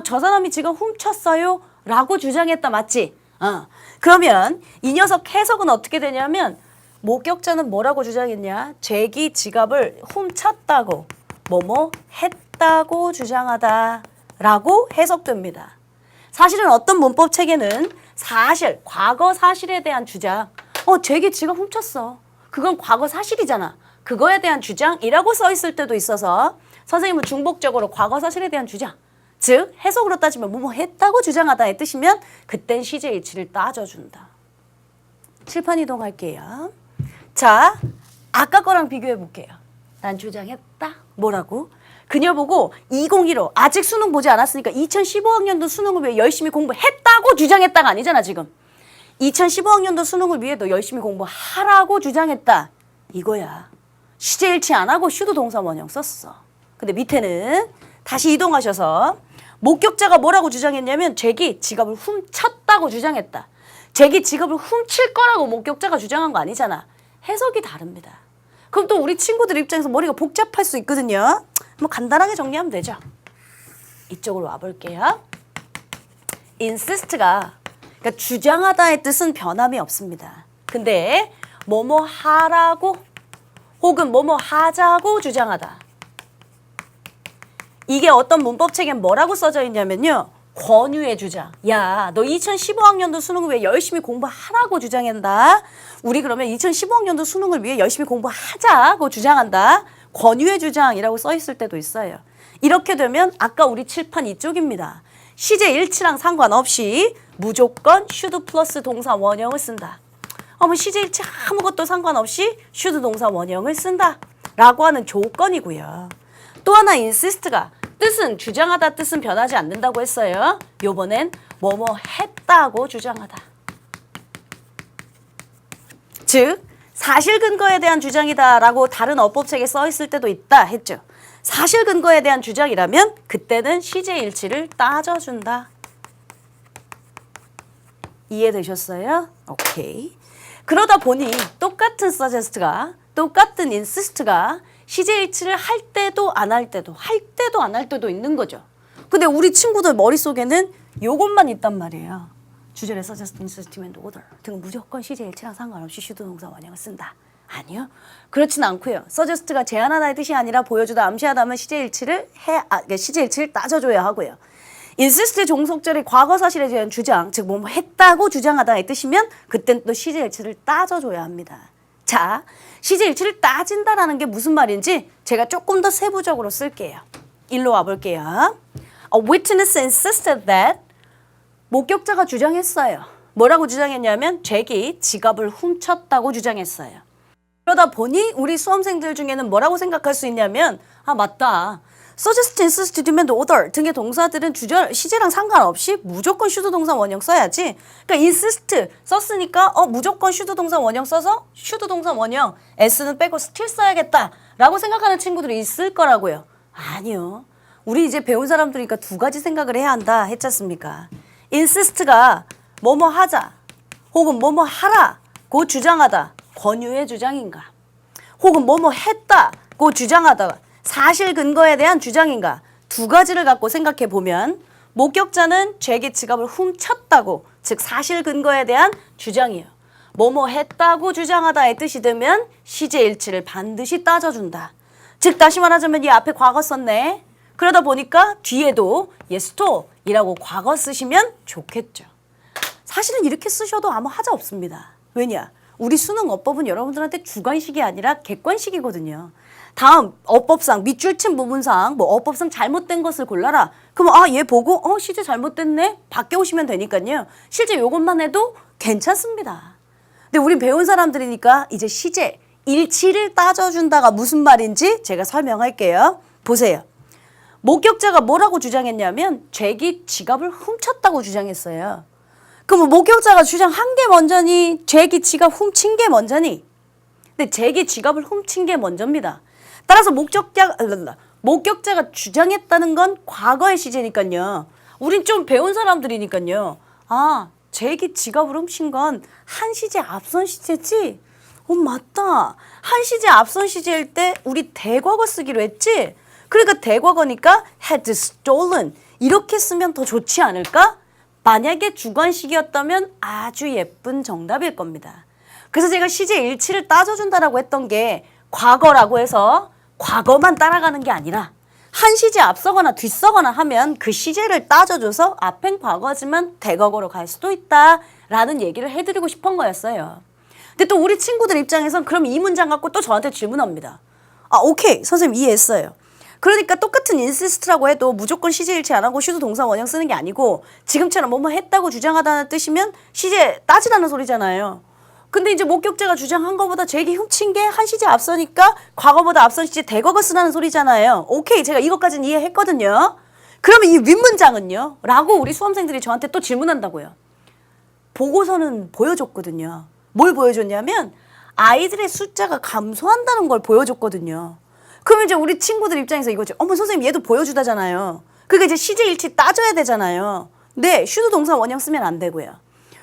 저 사람이 지갑 훔쳤어요 라고 주장했다 맞지? 그러면 이 녀석 해석은 어떻게 되냐면 목격자는 뭐라고 주장했냐? 잭이 지갑을 훔쳤다고 뭐뭐 했다고 주장하다 라고 해석됩니다. 사실은 어떤 문법 체계는 사실, 과거 사실에 대한 주장, 잭이 지갑 훔쳤어. 그건 과거 사실이잖아. 그거에 대한 주장이라고 써 있을 때도 있어서 선생님은 중복적으로 과거 사실에 대한 주장, 즉 해석으로 따지면 뭐뭐 했다고 주장하다의 뜻이면 그땐 시제일치를 따져준다. 칠판 이동할게요. 자, 아까 거랑 비교해 볼게요. 난 주장했다. 뭐라고? 그녀 보고 2015, 아직 수능 보지 않았으니까 2015학년도 수능을 위해 열심히 공부했다고 주장했다가 아니잖아 지금. 2015학년도 수능을 위해 너 열심히 공부하라고 주장했다. 이거야. 시제일치 안 하고 should 동사 원형 썼어. 근데 밑에는 다시 이동하셔서 목격자가 뭐라고 주장했냐면 잭이 지갑을 훔쳤다고 주장했다. 잭이 지갑을 훔칠 거라고 목격자가 주장한 거 아니잖아. 해석이 다릅니다. 그럼 또 우리 친구들 입장에서 머리가 복잡할 수 있거든요. 한번 간단하게 정리하면 되죠. 이쪽으로 와볼게요. insist가 그러니까 주장하다의 뜻은 변함이 없습니다. 근데 뭐뭐 하라고 혹은 뭐뭐 하자고 주장하다. 이게 어떤 문법 체계에 뭐라고 써져 있냐면요. 권유의 주장. 야, 너 2015학년도 수능을 위해 열심히 공부하라고 주장한다. 우리 그러면 2015학년도 수능을 위해 열심히 공부하자고 주장한다. 권유의 주장이라고 써 있을 때도 있어요. 이렇게 되면 아까 우리 칠판 이쪽입니다. 시제일치랑 상관없이 무조건 should 플러스 동사 원형을 쓴다. 뭐 시제일치 아무것도 상관없이 should 동사 원형을 쓴다. 라고 하는 조건이고요. 또 하나 insist가 뜻은 주장하다 뜻은 변하지 않는다고 했어요. 요번엔 뭐뭐 했다고 주장하다. 즉 사실 근거에 대한 주장이다 라고 다른 어법책에 써 있을 때도 있다 했죠. 사실 근거에 대한 주장이라면 그때는 시제일치를 따져준다. 이해되셨어요? 오케이. 그러다 보니 똑같은 suggest가 똑같은 insist가 시제일치를 할 때도 안 할 때도 할 때도 안 할 때도 있는 거죠. 근데 우리 친구들 머릿속에는 요것만 있단 말이에요. 주절에 suggest, insist, and order 등은 무조건 시제일치랑 상관없이 should 동사 원형을 쓴다. 아니요. 그렇진 않고요. suggest가 제안하다의 뜻이 아니라 보여주다, 암시하다면 시제일치를 시제일치를 따져줘야 하고요. insist의 종속절이 과거 사실에 대한 주장, 즉 뭐뭐 했다고 주장하다의 뜻이면 그땐 또 시제일치를 따져줘야 합니다. 자, 시제일치를 따진다라는 게 무슨 말인지 제가 조금 더 세부적으로 쓸게요. 일로 와볼게요. A witness insisted that 목격자가 주장했어요. 뭐라고 주장했냐면 잭이 지갑을 훔쳤다고 주장했어요. 그러다 보니 우리 수험생들 중에는 뭐라고 생각할 수 있냐면 맞다. suggest, insist, demand, order 등의 동사들은 시제랑 상관없이 무조건 should 동사 원형 써야지. 그러니까 insist 썼으니까 무조건 should 동사 원형 써서 should 동사 원형 s는 빼고 still 써야겠다라고 생각하는 친구들이 있을 거라고요. 아니요. 우리 이제 배운 사람들이니까 두 가지 생각을 해야 한다 했지 않습니까? insist가 뭐뭐 하자 혹은 뭐뭐 하라고 주장하다 권유의 주장인가? 혹은 뭐뭐 했다고 주장하다 사실 근거에 대한 주장인가? 두 가지를 갖고 생각해 보면 목격자는 죄기 지갑을 훔쳤다고 즉 사실 근거에 대한 주장이에요. 뭐뭐 했다고 주장하다의 뜻이 되면 시제 일치를 반드시 따져준다. 즉 다시 말하자면 이 앞에 과거 썼네. 그러다 보니까 뒤에도 yes to 이라고 과거 쓰시면 좋겠죠. 사실은 이렇게 쓰셔도 아무 하자 없습니다. 왜냐? 우리 수능 어법은 여러분들한테 주관식이 아니라 객관식이거든요. 다음 어법상 밑줄 친 부분상 뭐 어법상 잘못된 것을 골라라. 그러면 얘 보고 시제 잘못됐네. 바뀌어오시면 되니까요. 실제 요것만 해도 괜찮습니다. 근데 우린 배운 사람들이니까 이제 시제 일치를 따져준다가 무슨 말인지 제가 설명할게요. 보세요. 목격자가 뭐라고 주장했냐면 죄기 지갑을 훔쳤다고 주장했어요. 그럼 목격자가 주장한 게 먼저니 죄기 지갑 훔친 게 먼저니? 근데 죄기 지갑을 훔친 게 먼저입니다. 따라서 목격자가 주장했다는 건 과거의 시제니까요. 우린 좀 배운 사람들이니까요. 죄기 지갑을 훔친 건 한 시제 앞선 시제지? 맞다. 한 시제 앞선 시제일 때 우리 대과거 쓰기로 했지? 그러니까 대과거니까 had stolen 이렇게 쓰면 더 좋지 않을까? 만약에 주관식이었다면 아주 예쁜 정답일 겁니다. 그래서 제가 시제 일치를 따져준다라고 했던 게 과거라고 해서 과거만 따라가는 게 아니라 한 시제 앞서거나 뒤서거나 하면 그 시제를 따져줘서 앞엔 과거지만 대과거로 갈 수도 있다라는 얘기를 해드리고 싶은 거였어요. 근데 또 우리 친구들 입장에선 그럼 이 문장 갖고 또 저한테 질문합니다. 오케이. 선생님 이해했어요. 그러니까 똑같은 insist라고 해도 무조건 시제 일치 안 하고 should 동사 원형 쓰는 게 아니고 지금처럼 뭐뭐 했다고 주장하다는 뜻이면 시제 따지라는 소리잖아요. 근데 이제 목격자가 주장한 거보다 죄기 훔친 게 한 시제 앞서니까 과거보다 앞선 시제 대과거 쓰라는 소리잖아요. 오케이. 제가 이것까지는 이해했거든요. 그러면 이 윗문장은요? 라고 우리 수험생들이 저한테 또 질문한다고요. 보고서는 보여줬거든요. 뭘 보여줬냐면 아이들의 숫자가 감소한다는 걸 보여줬거든요. 그러면 이제 우리 친구들 입장에서 이거죠. 선생님 얘도 보여주다잖아요. 그러니까 이제 시제 일치 따져야 되잖아요. 네, should 동사 원형 쓰면 안 되고요.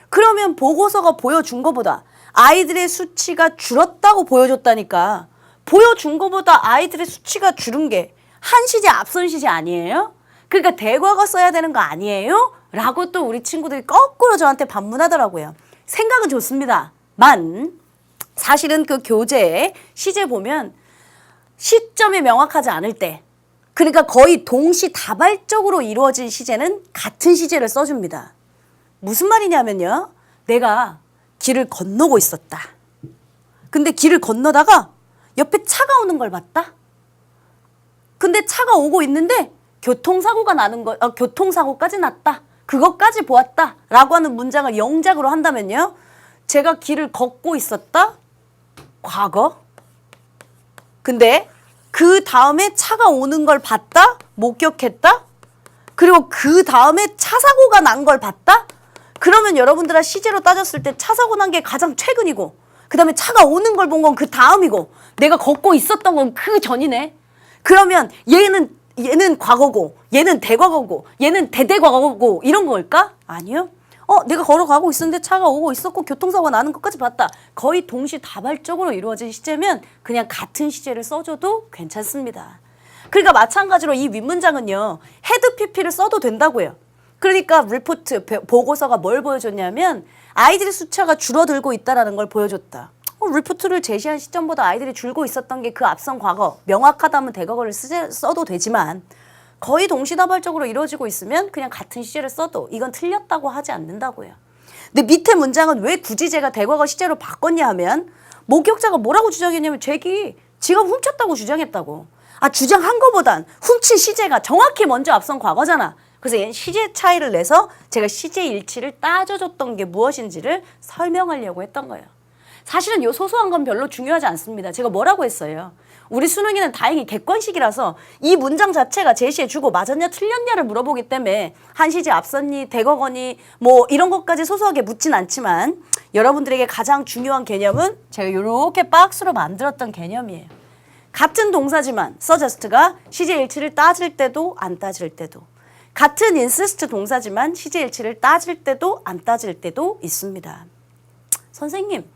그러면 보고서가 보여준 거보다 아이들의 수치가 줄었다고 보여줬다니까 보여준 거보다 아이들의 수치가 줄은 게 한 시제 앞선 시제 아니에요? 그러니까 대과거 써야 되는 거 아니에요? 라고 또 우리 친구들이 거꾸로 저한테 반문하더라고요. 생각은 좋습니다. 사실은 그 교재에 시제 보면 시점이 명확하지 않을 때 그러니까 거의 동시다발적으로 이루어진 시제는 같은 시제를 써줍니다. 무슨 말이냐면요. 내가 길을 건너고 있었다. 근데 길을 건너다가 옆에 차가 오는 걸 봤다. 근데 차가 오고 있는데 교통사고까지 났다. 그것까지 보았다. 라고 하는 문장을 영작으로 한다면요. 제가 길을 걷고 있었다. 과거. 근데 그 다음에 차가 오는 걸 봤다. 목격했다. 그리고 그 다음에 차 사고가 난 걸 봤다. 그러면 여러분들아 시제로 따졌을 때 차 사고 난 게 가장 최근이고 그 다음에 차가 오는 걸 본 건 그 다음이고 내가 걷고 있었던 건 그 전이네. 그러면 얘는 과거고 얘는 대과거고 얘는 대대과거고 이런 걸까? 아니요. 내가 걸어가고 있었는데 차가 오고 있었고 교통사고가 나는 것까지 봤다. 거의 동시다발적으로 이루어진 시제면 그냥 같은 시제를 써줘도 괜찮습니다. 그러니까 마찬가지로 이 윗문장은요. had pp를 써도 된다고요. 그러니까 리포트, 보고서가 뭘 보여줬냐면 아이들의 숫자가 줄어들고 있다는 걸 보여줬다. 리포트를 제시한 시점보다 아이들이 줄고 있었던 게 그 앞선 과거, 명확하다면 대과거를 써도 되지만 거의 동시다발적으로 이루어지고 있으면 그냥 같은 시제를 써도 이건 틀렸다고 하지 않는다고요. 근데 밑에 문장은 왜 굳이 제가 대과거 시제로 바꿨냐 하면 목격자가 뭐라고 주장했냐면 죄기 지갑 훔쳤다고 주장했다고. 주장한 거보단 훔친 시제가 정확히 먼저 앞선 과거잖아. 그래서 얘는 시제 차이를 내서 제가 시제 일치를 따져줬던 게 무엇인지를 설명하려고 했던 거예요. 사실은 요 소소한 건 별로 중요하지 않습니다. 제가 뭐라고 했어요? 우리 수능이는 다행히 객관식이라서 이 문장 자체가 제시해주고 맞았냐 틀렸냐를 물어보기 때문에 한시제 앞섰니 대거거니 뭐 이런 것까지 소소하게 묻진 않지만 여러분들에게 가장 중요한 개념은 제가 이렇게 박스로 만들었던 개념이에요. 같은 동사지만 suggest가 시제일치를 따질 때도 안 따질 때도, 같은 insist 동사지만 시제일치를 따질 때도 안 따질 때도 있습니다. 선생님,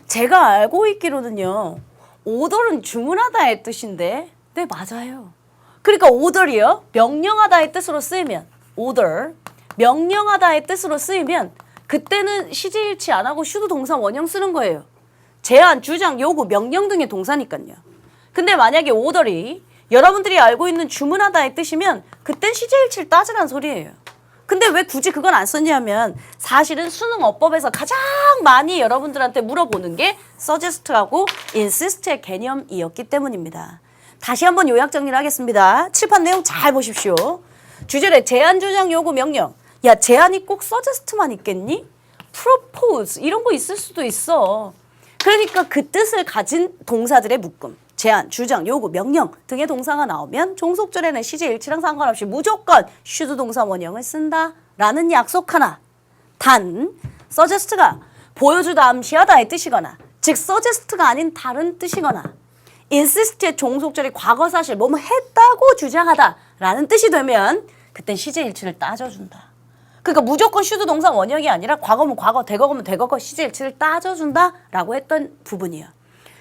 제가 알고 있기로는요, order은 주문하다의 뜻인데, 네, 맞아요. 그러니까 order이요, 명령하다의 뜻으로 쓰이면, order, 명령하다의 뜻으로 쓰이면 그때는 시제일치 안 하고 should 동사 원형 쓰는 거예요. 제안, 주장, 요구, 명령 등의 동사니까요. 근데 만약에 order이 여러분들이 알고 있는 주문하다의 뜻이면 그땐 시제일치를 따지라는 소리예요. 근데 왜 굳이 그건 안 썼냐면 사실은 수능 어법에서 가장 많이 여러분들한테 물어보는 게 suggest하고 insist의 개념이었기 때문입니다. 다시 한번 요약 정리를 하겠습니다. 칠판 내용 잘 보십시오. 주절에 제안, 주장, 요구, 명령. 야, 제안이 꼭 suggest만 있겠니? propose 이런 거 있을 수도 있어. 그러니까 그 뜻을 가진 동사들의 묶음. 제안, 주장, 요구, 명령 등의 동사가 나오면 종속절에는 시제일치랑 상관없이 무조건 should 동사 원형을 쓴다라는 약속 하나. 단, suggest가 보여주다, 암시하다의 뜻이거나 즉 suggest가 아닌 다른 뜻이거나 insist의 종속절이 과거사실 뭐뭐 했다고 주장하다라는 뜻이 되면 그땐 시제일치를 따져준다. 그러니까 무조건 should 동사 원형이 아니라 과거면 과거, 대거면 대거거 시제일치를 따져준다라고 했던 부분이에요.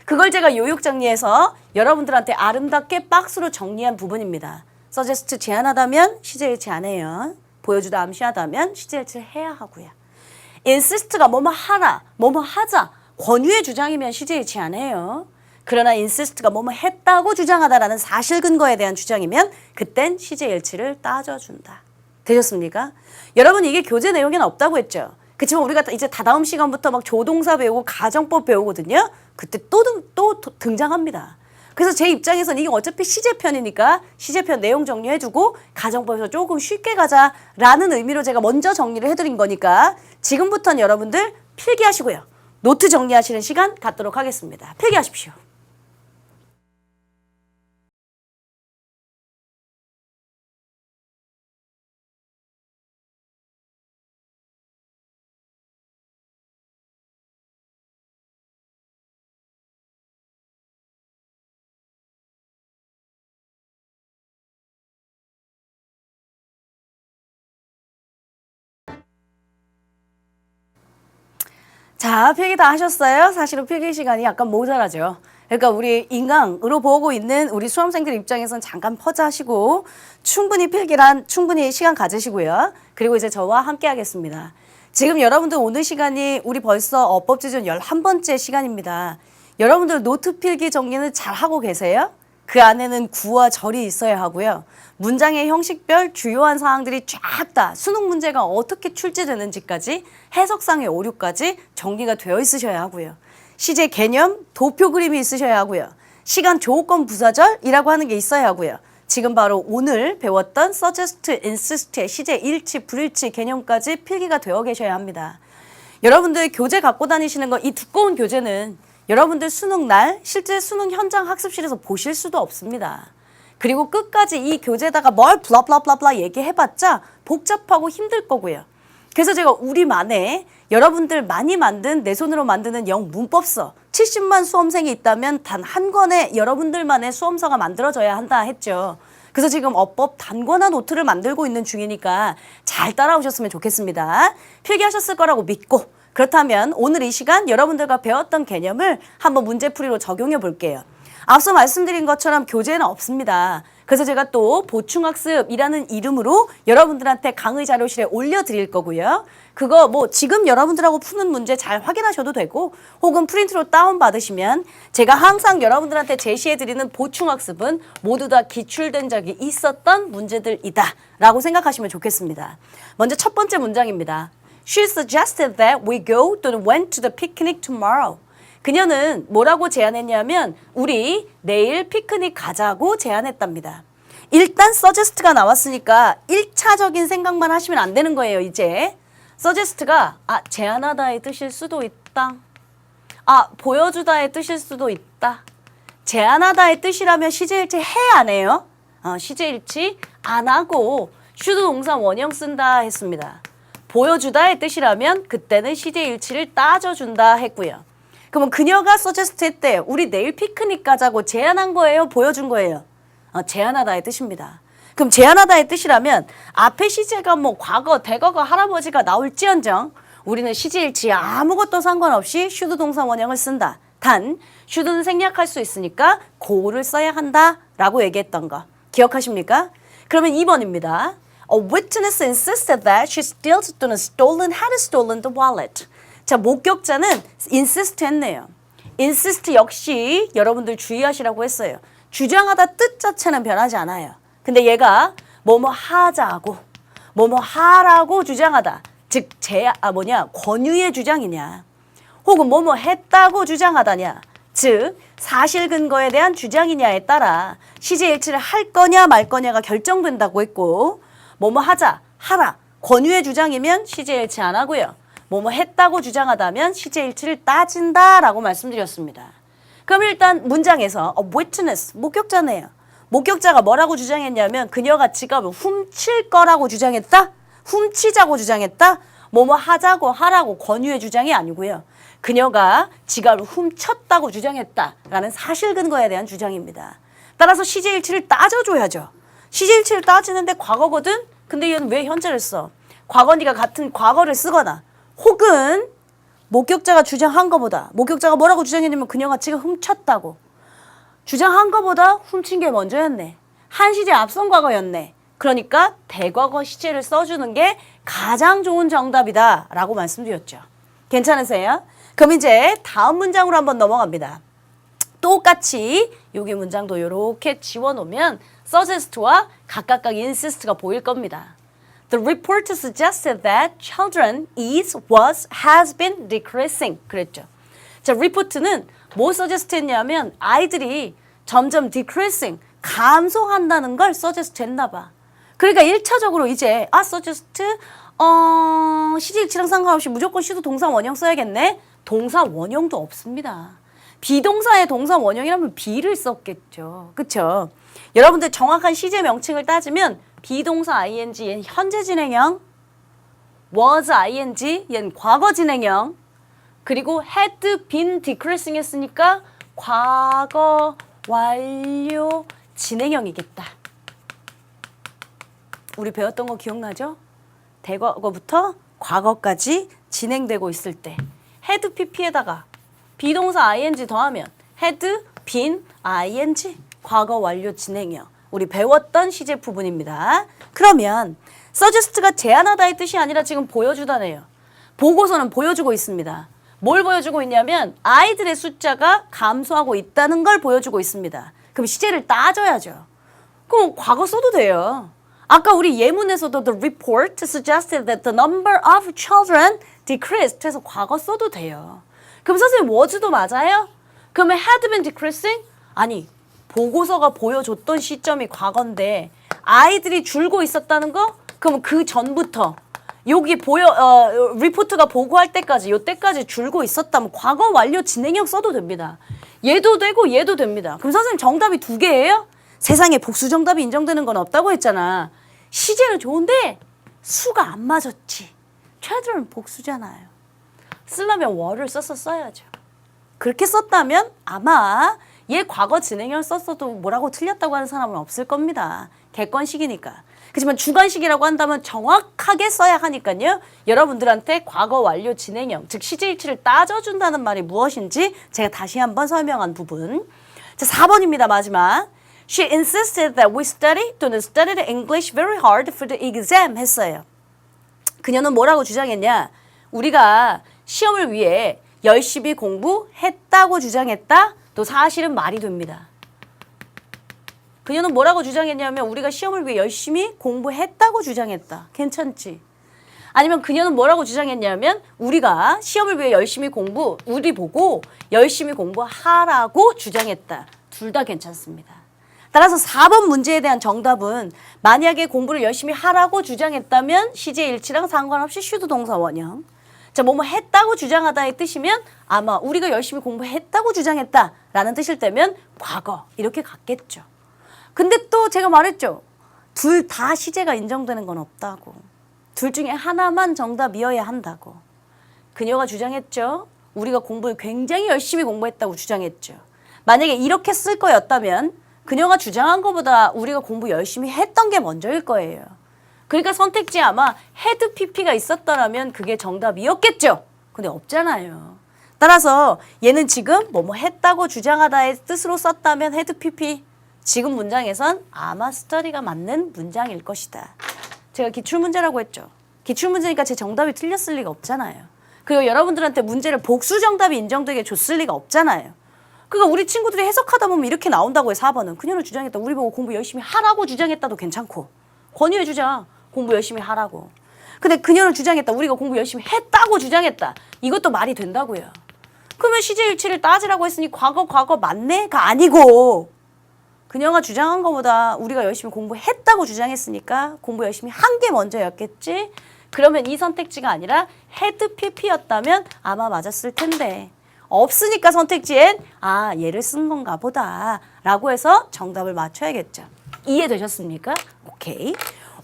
그걸 제가 요약 정리해서 여러분들한테 아름답게 박스로 정리한 부분입니다. suggest 제안하다면 시제일치 안 해요. 보여주다, 암시하다면 시제일치를 해야 하고요. insist가 뭐뭐 하라, 뭐뭐 하자, 권유의 주장이면 시제일치 안 해요. 그러나 insist가 뭐뭐 했다고 주장하다라는 사실 근거에 대한 주장이면 그땐 시제일치를 따져준다. 되셨습니까? 여러분 이게 교재 내용에는 없다고 했죠. 그치만 우리가 이제 다다음 시간부터 막 조동사 배우고 가정법 배우거든요. 그때 또 등장합니다. 그래서 제 입장에서는 이게 어차피 시제편이니까 시제편 내용 정리해주고 가정법에서 조금 쉽게 가자라는 의미로 제가 먼저 정리를 해드린 거니까 지금부터는 여러분들 필기하시고요. 노트 정리하시는 시간 갖도록 하겠습니다. 필기하십시오. 자, 필기 다 하셨어요? 사실은 필기 시간이 약간 모자라죠. 그러니까 우리 인강으로 보고 있는 우리 수험생들 입장에서는 잠깐 퍼즈하시고 충분히 필기란 충분히 시간 가지시고요. 그리고 이제 저와 함께 하겠습니다. 지금 여러분들 오늘 시간이 우리 벌써 어법지존 11번째 시간입니다. 여러분들 노트 필기 정리는 잘 하고 계세요? 그 안에는 구와 절이 있어야 하고요. 문장의 형식별 주요한 사항들이 쫙 다 수능 문제가 어떻게 출제되는지까지 해석상의 오류까지 정리가 되어 있으셔야 하고요. 시제 개념, 도표 그림이 있으셔야 하고요. 시간 조건 부사절이라고 하는 게 있어야 하고요. 지금 바로 오늘 배웠던 suggest, insist의 시제 일치, 불일치 개념까지 필기가 되어 계셔야 합니다. 여러분들 교재 갖고 다니시는 거 이 두꺼운 교재는 여러분들 수능 날 실제 수능 현장 학습실에서 보실 수도 없습니다. 그리고 끝까지 이 교재에다가 뭘 블라블라블라 얘기해봤자 복잡하고 힘들 거고요. 그래서 제가 우리만의 여러분들 많이 만든 내 손으로 만드는 영문법서 70만 수험생이 있다면 단 한 권의 여러분들만의 수험서가 만들어져야 한다 했죠. 그래서 지금 어법 단권화 노트를 만들고 있는 중이니까 잘 따라오셨으면 좋겠습니다. 필기하셨을 거라고 믿고 그렇다면 오늘 이 시간 여러분들과 배웠던 개념을 한번 문제풀이로 적용해 볼게요. 앞서 말씀드린 것처럼 교재는 없습니다. 그래서 제가 또 보충학습이라는 이름으로 여러분들한테 강의 자료실에 올려드릴 거고요. 그거 뭐 지금 여러분들하고 푸는 문제 잘 확인하셔도 되고 혹은 프린트로 다운받으시면 제가 항상 여러분들한테 제시해드리는 보충학습은 모두 다 기출된 적이 있었던 문제들이다 라고 생각하시면 좋겠습니다. 먼저 첫 번째 문장입니다. She suggested that we go to went to the picnic tomorrow. 그녀는 뭐라고 제안했냐면 우리 내일 피크닉 가자고 제안했답니다. 일단 suggest가 나왔으니까 1차적인 생각만 하시면 안 되는 거예요. 이제 suggest가 제안하다의 뜻일 수도 있다. 보여주다의 뜻일 수도 있다. 제안하다의 뜻이라면 시제일치 해 안 해요? 시제일치 안 하고 should 동사 원형 쓴다 했습니다. 보여주다의 뜻이라면 그때는 시제일치를 따져준다 했고요. 그러면 그녀가 suggest 했대. 우리 내일 피크닉 가자고 제안한 거예요? 보여준 거예요? 제안하다의 뜻입니다. 그럼 제안하다의 뜻이라면 앞에 시제가 뭐 과거, 대거가 할아버지가 나올지언정 우리는 시제일치에 아무것도 상관없이 should 동사 원형을 쓴다. 단 should는 생략할 수 있으니까 go를 써야 한다라고 얘기했던 거 기억하십니까? 그러면 2번입니다. A witness insisted that she steal 또는 had stolen the wallet. 자, 목격자는 insist 했네요. insist 역시 여러분들 주의하시라고 했어요. 주장하다 뜻 자체는 변하지 않아요. 근데 얘가 뭐뭐 하자고 뭐뭐 하라고 주장하다. 즉 권유의 주장이냐 혹은 뭐뭐 했다고 주장하다냐 즉 사실 근거에 대한 주장이냐에 따라 시제일치를 할 거냐 말 거냐가 결정된다고 했고 뭐뭐 하자 하라 권유의 주장이면 시제일치 안 하고요. 뭐뭐 했다고 주장하다면 시제일치를 따진다라고 말씀드렸습니다. 그럼 일단 문장에서 witness 목격자네요. 목격자가 뭐라고 주장했냐면 그녀가 지갑을 훔칠 거라고 주장했다? 훔치자고 주장했다? 뭐뭐 하자고 하라고 권유의 주장이 아니고요. 그녀가 지갑을 훔쳤다고 주장했다라는 사실 근거에 대한 주장입니다. 따라서 시제일치를 따져줘야죠. 시제일치를 따지는데 과거거든? 근데 얘는 왜 현재를 써? 과거니까 같은 과거를 쓰거나 혹은 목격자가 주장한 것보다 목격자가 뭐라고 주장했냐면 그녀가 지갑 훔쳤다고 주장한 것보다 훔친 게 먼저였네. 한 시제 앞선 과거였네. 그러니까 대과거 시제를 써주는 게 가장 좋은 정답이다 라고 말씀드렸죠. 괜찮으세요? 그럼 이제 다음 문장으로 한번 넘어갑니다. 똑같이 여기 문장도 이렇게 지워놓으면 suggest와 각각 insist가 보일 겁니다. The report suggested that children has been decreasing. 그랬죠. 자, report는 뭐 suggest 했냐면 아이들이 점점 decreasing, 감소한다는 걸 suggest 했나 봐. 그러니까 1차적으로 이제 suggest 시제일치랑 상관없이 무조건 should 동사 원형 써야겠네. 동사 원형도 없습니다. 비동사의 동사 원형이라면 be를 썼겠죠. 그렇죠? 여러분들 정확한 시제 명칭을 따지면 비동사 ing 얘는 현재 진행형, was ing 얘는 과거 진행형, 그리고 had been decreasing 했으니까 과거 완료 진행형이겠다. 우리 배웠던 거 기억나죠? 대과거부터 과거까지 진행되고 있을 때 had pp에다가 비동사 ing 더하면 had been ing 과거 완료 진행형 우리 배웠던 시제 부분입니다. 그러면 suggest가 제안하다의 뜻이 아니라 지금 보여주다네요. 보고서는 보여주고 있습니다. 뭘 보여주고 있냐면 아이들의 숫자가 감소하고 있다는 걸 보여주고 있습니다. 그럼 시제를 따져야죠. 그럼 과거 써도 돼요. 아까 우리 예문에서도 the report suggested that the number of children decreased 해서 과거 써도 돼요. 그럼 선생님 was도 맞아요? 그러면 had been decreasing? 아니 보고서가 보여줬던 시점이 과거인데 아이들이 줄고 있었다는 거? 그럼 그 전부터 여기 리포트가 보고할 때까지 요때까지 줄고 있었다면 과거 완료 진행형 써도 됩니다. 얘도 되고 얘도 됩니다. 그럼 선생님 정답이 2개예요? 세상에 복수 정답이 인정되는 건 없다고 했잖아. 시제는 좋은데 수가 안 맞았지. children 복수잖아요. 쓰려면 were를 써야죠. 그렇게 썼다면 아마 얘 과거 진행형 썼어도 뭐라고 틀렸다고 하는 사람은 없을 겁니다. 객관식이니까. 그렇지만 주관식이라고 한다면 정확하게 써야 하니까요. 여러분들한테 과거 완료 진행형, 즉 시제일치를 따져준다는 말이 무엇인지 제가 다시 한번 설명한 부분. 자, 4번입니다. 마지막. She insisted that we studied English very hard for the exam 했어요. 그녀는 뭐라고 주장했냐? 우리가 시험을 위해 열심히 공부했다고 주장했다? 또 사실은 말이 됩니다. 그녀는 뭐라고 주장했냐면 우리가 시험을 위해 열심히 공부했다고 주장했다. 괜찮지? 아니면 그녀는 뭐라고 주장했냐면 우리가 시험을 위해 우리 보고 열심히 공부하라고 주장했다. 둘 다 괜찮습니다. 따라서 4번 문제에 대한 정답은 만약에 공부를 열심히 하라고 주장했다면 시제일치랑 상관없이 should 동사 원형. 자, 뭐뭐 했다고 주장하다의 뜻이면 아마 우리가 열심히 공부했다고 주장했다라는 뜻일 때면 과거 이렇게 갔겠죠. 근데 또 제가 말했죠. 둘 다 시제가 인정되는 건 없다고. 둘 중에 하나만 정답이어야 한다고. 그녀가 주장했죠. 우리가 공부를 굉장히 열심히 공부했다고 주장했죠. 만약에 이렇게 쓸 거였다면 그녀가 주장한 것보다 우리가 공부 열심히 했던 게 먼저일 거예요. 그러니까 선택지에 아마 had pp가 있었더라면 그게 정답이었겠죠. 근데 없잖아요. 따라서 얘는 지금 뭐뭐 했다고 주장하다의 뜻으로 썼다면 had pp. 지금 문장에선 아마 study가 맞는 문장일 것이다. 제가 기출문제라고 했죠. 기출문제니까 제 정답이 틀렸을 리가 없잖아요. 그리고 여러분들한테 문제를 복수 정답이 인정되게 줬을 리가 없잖아요. 그러니까 우리 친구들이 해석하다 보면 이렇게 나온다고요. 4번은. 그녀는 주장했다. 우리 보고 공부 열심히 하라고 주장했다도 괜찮고. 권유해주자. 공부 열심히 하라고. 근데 그녀는 주장했다. 우리가 공부 열심히 했다고 주장했다. 이것도 말이 된다고요. 그러면 시제일치를 따지라고 했으니 과거 맞네?가 아니고 그녀가 주장한 것보다 우리가 열심히 공부했다고 주장했으니까 공부 열심히 한 게 먼저였겠지? 그러면 이 선택지가 아니라 had pp였다면 아마 맞았을 텐데 없으니까 선택지엔 아 얘를 쓴 건가 보다 라고 해서 정답을 맞춰야겠죠. 이해되셨습니까? 오케이.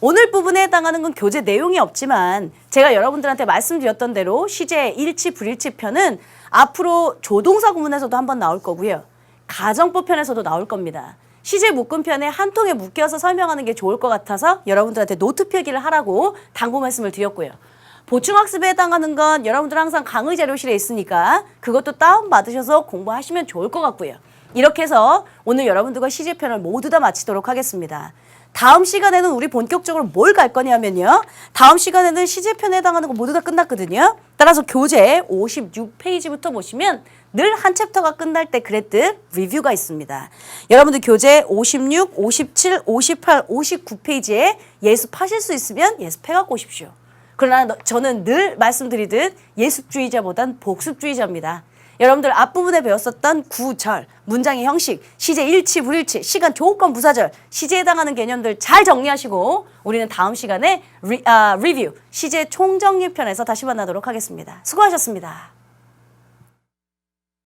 오늘 부분에 해당하는 건 교재 내용이 없지만 제가 여러분들한테 말씀드렸던 대로 시제 일치 불일치 편은 앞으로 조동사 구문에서도 한번 나올 거고요. 가정법 편에서도 나올 겁니다. 시제 묶음편에 한 통에 묶여서 설명하는 게 좋을 것 같아서 여러분들한테 노트 필기를 하라고 당부 말씀을 드렸고요. 보충학습에 해당하는 건 여러분들 항상 강의 자료실에 있으니까 그것도 다운받으셔서 공부하시면 좋을 것 같고요. 이렇게 해서 오늘 여러분들과 시제편을 모두 다 마치도록 하겠습니다. 다음 시간에는 우리 본격적으로 뭘 갈 거냐면요. 다음 시간에는 시제편에 해당하는 거 모두 다 끝났거든요. 따라서 교재 56페이지부터 보시면 늘 한 챕터가 끝날 때 그랬듯 리뷰가 있습니다. 여러분들 교재 56, 57, 58, 59페이지에 예습하실 수 있으면 예습해갖고 오십시오. 그러나 저는 늘 말씀드리듯 예습주의자보단 복습주의자입니다. 여러분들 앞부분에 배웠었던 구절, 문장의 형식, 시제 일치, 불일치, 시간, 조건, 부사절, 시제에 해당하는 개념들 잘 정리하시고 우리는 다음 시간에 리뷰, 시제 총정리 편에서 다시 만나도록 하겠습니다. 수고하셨습니다.